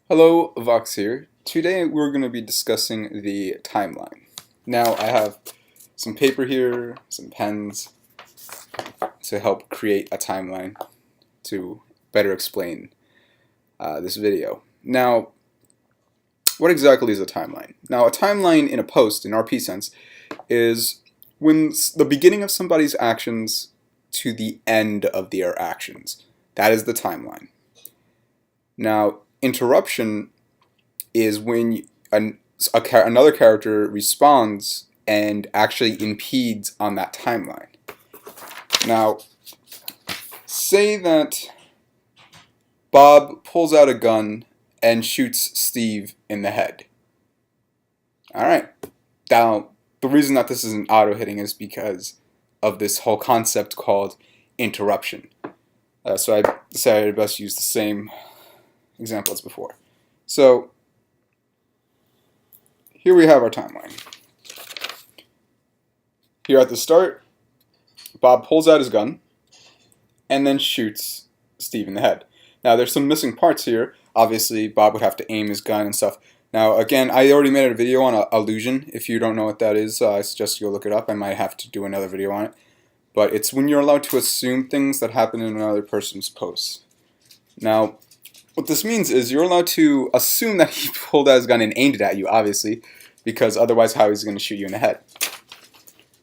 Hello, Vox here. Today we're going to be discussing the timeline. Now I have some paper here, some pens to help create a timeline to better explain this video. Now, what exactly is a timeline? Now, a timeline in a post, in RP sense, is when the beginning of somebody's actions to the end of their actions. That is the timeline. Now, interruption is when another character responds and actually impedes on that timeline. Now, say that Bob pulls out a gun and shoots Steve in the head. Alright, now the reason that this isn't auto-hitting is because of this whole concept called interruption. So I decided I'd best use the same example as before. So here we have our timeline. Here at the start, Bob pulls out his gun and then shoots Steve in the head. Now there's some missing parts here. Obviously Bob would have to aim his gun and stuff. Now again, I already made a video on illusion. If you don't know what that is, I suggest you go look it up. I might have to do another video on it. But it's when you're allowed to assume things that happen in another person's post. Now, what this means is you're allowed to assume that he pulled out his gun and aimed it at you, obviously, because otherwise how he's going to shoot you in the head.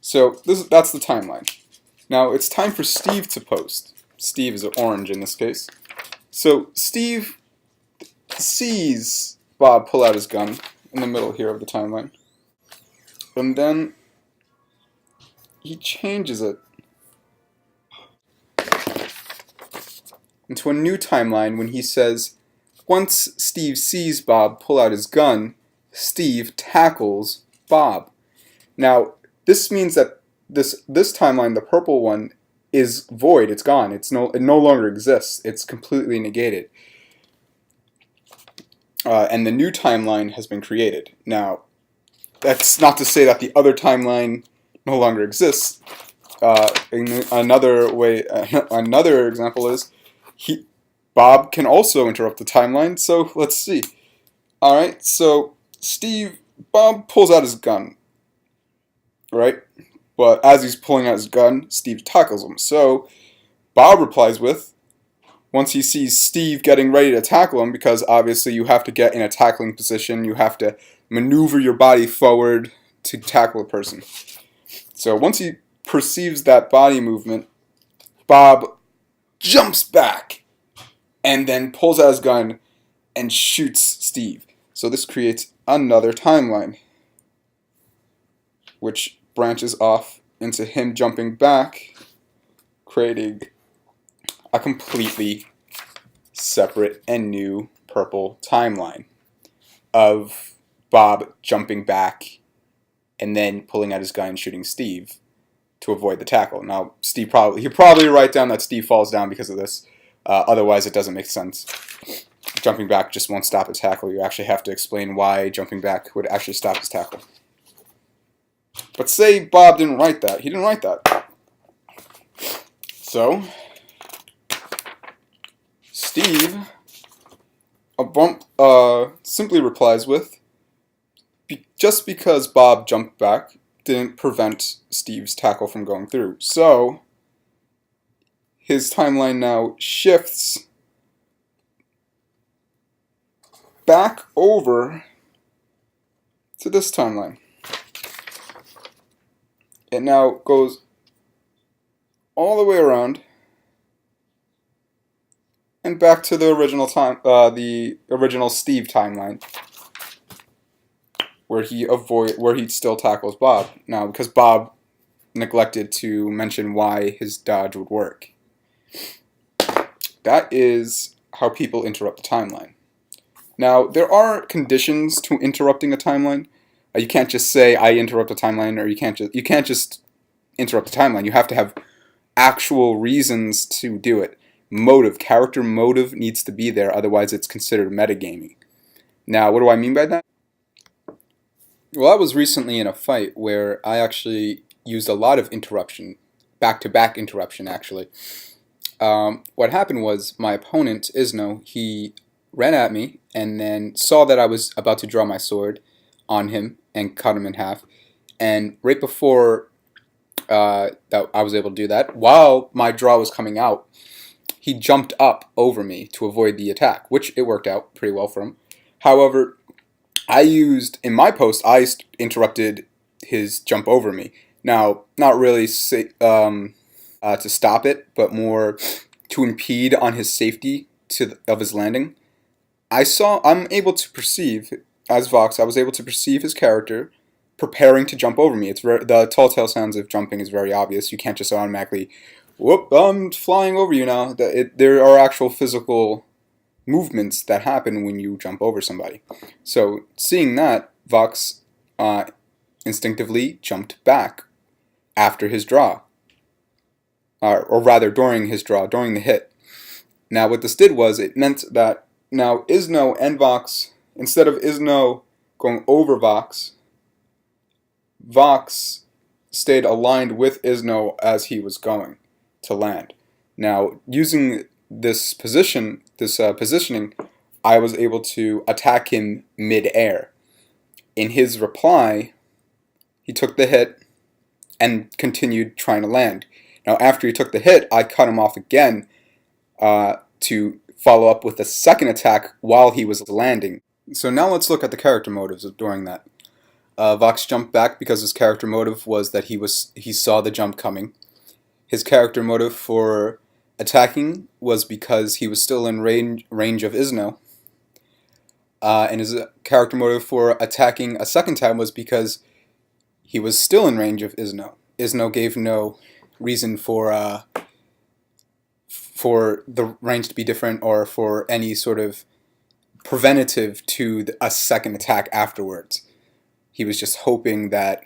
So that's the timeline. Now it's time for Steve to post. Steve is orange in this case. So Steve sees Bob pull out his gun in the middle here of the timeline. And then he changes it into a new timeline when he says, once Steve sees Bob pull out his gun, Steve tackles Bob. Now, this means that this timeline, the purple one, is void. It's gone. It no longer exists. It's completely negated. And the new timeline has been created. Now, that's not to say that the other timeline no longer exists. Another example is Bob can also interrupt the timeline. So let's see. All right. So Bob pulls out his gun. Right? But as he's pulling out his gun, Steve tackles him. So Bob replies with, once he sees Steve getting ready to tackle him, because obviously you have to get in a tackling position, you have to maneuver your body forward to tackle a person. So once he perceives that body movement, Bob jumps back and then pulls out his gun and shoots Steve. So this creates another timeline, which branches off into him jumping back, creating a completely separate and new purple timeline of Bob jumping back and then pulling out his gun and shooting Steve to avoid the tackle. Now, he'll probably write down that Steve falls down because of this. Otherwise, it doesn't make sense. Jumping back just won't stop a tackle. You actually have to explain why jumping back would actually stop his tackle. But say Bob didn't write that. He didn't write that. So, Steve simply replies with, just because Bob jumped back didn't prevent Steve's tackle from going through. So, his timeline now shifts back over to this timeline. It now goes all the way around and back to the original Steve timeline, where he still tackles Bob. Now, because Bob neglected to mention why his dodge would work. That is how people interrupt the timeline. Now, there are conditions to interrupting a timeline. You can't just say I interrupt a timeline, or you can't just interrupt the timeline. You have to have actual reasons to do it. Character motive needs to be there, otherwise it's considered metagaming. Now, what do I mean by that? Well, I was recently in a fight where I actually used a lot of interruption, back-to-back interruption actually. What happened was my opponent, Isno, he ran at me, and then saw that I was about to draw my sword on him and cut him in half. And right before that I was able to do that, while my draw was coming out, he jumped up over me to avoid the attack, which it worked out pretty well for him. However, in my post, I interrupted his jump over me. Now, not really to stop it, but more to impede on his safety of his landing. I'm able to perceive, as Vox, I was able to perceive his character preparing to jump over me. The telltale sounds of jumping is very obvious. You can't just automatically, whoop, I'm flying over you now. There are actual physical movements that happen when you jump over somebody. So seeing that, Vox instinctively jumped back after his draw, or rather during his draw, during the hit. Now what this did was it meant that now Isno and Vox, instead of Isno going over Vox, Vox stayed aligned with Isno as he was going to land. Now using this positioning, I was able to attack him mid-air. In his reply, he took the hit and continued trying to land. Now after he took the hit, I cut him off again to follow up with a second attack while he was landing. So now let's look at the character motives during that. Vox jumped back because his character motive was that he saw the jump coming. His character motive for attacking was because he was still in range of Isno. And his character motive for attacking a second time was because he was still in range of Isno. Isno gave no reason for the range to be different or for any sort of preventative to a second attack afterwards. He was just hoping that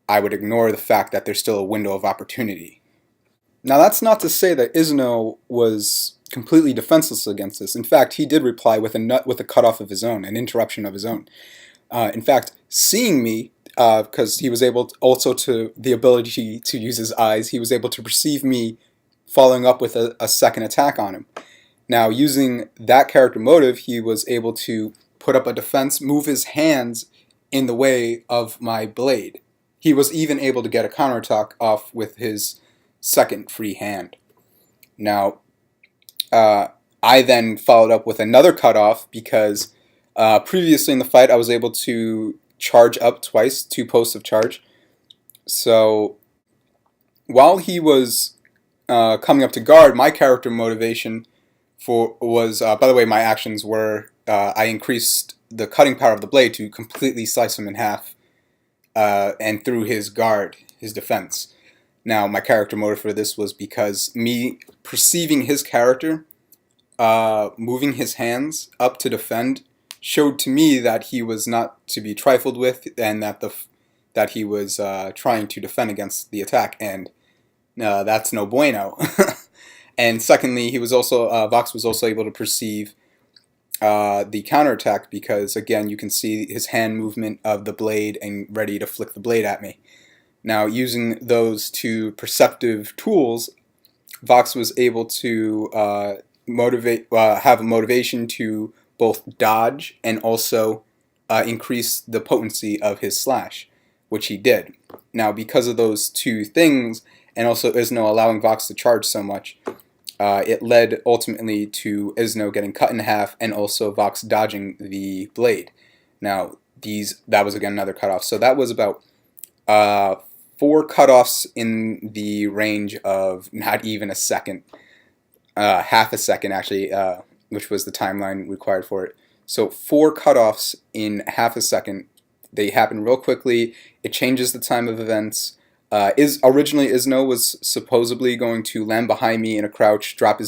I would ignore the fact that there's still a window of opportunity. Now that's not to say that Isno was completely defenseless against this. In fact, he did reply with a cutoff of his own, an interruption of his own. In fact, seeing me, because he was able the ability to use his eyes, he was able to perceive me following up with a second attack on him. Now, using that character motive, he was able to put up a defense, move his hands in the way of my blade. He was even able to get a counterattack off with his second free hand. Now, I then followed up with another cutoff because previously in the fight I was able to charge up twice, 2 posts of charge. So while he was coming up to guard, my character motivation was, by the way, my actions were I increased the cutting power of the blade to completely slice him in half and through his guard, his defense. Now, my character motive for this was because me perceiving his character, moving his hands up to defend, showed to me that he was not to be trifled with and that he was trying to defend against the attack, and that's no bueno. And secondly, Vox was also able to perceive the counterattack because, again, you can see his hand movement of the blade and ready to flick the blade at me. Now, using those 2 perceptive tools, Vox was able to have a motivation to both dodge and also increase the potency of his slash, which he did. Now, because of those 2 things, and also Isno allowing Vox to charge so much, it led ultimately to Isno getting cut in half and also Vox dodging the blade. Now, that was again another cutoff. So that was about 4 cutoffs in the range of not even a second, half a second actually, which was the timeline required for it. So 4 cutoffs in half a second. They happen real quickly. It changes the time of events. Originally Isno was supposedly going to land behind me in a crouch, drop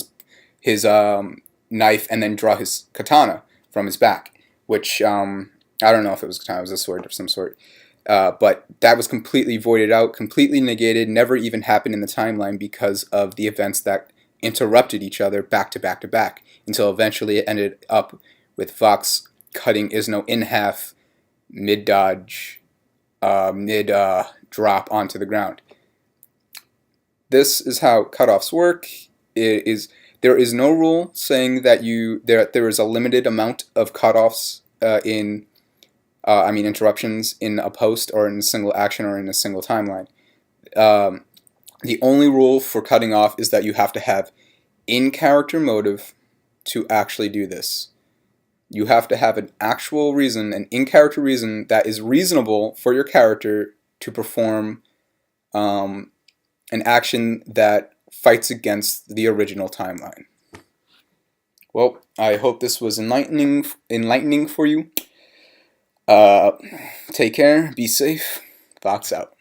his knife, and then draw his katana from his back, which I don't know if it was a katana, it was a sword of some sort. But that was completely voided out, completely negated, never even happened in the timeline because of the events that interrupted each other back to back to back, until eventually it ended up with Vox cutting Isno in half mid-dodge, mid-drop onto the ground. This is how cutoffs work. They There is no rule saying that there is a limited amount of cutoffs interruptions in a post or in a single action or in a single timeline. The only rule for cutting off is that you have to have in-character motive to actually do this. You have to have an actual reason, an in-character reason that is reasonable for your character to perform an action that fights against the original timeline. Well, I hope this was enlightening for you. Take care, be safe, Fox out.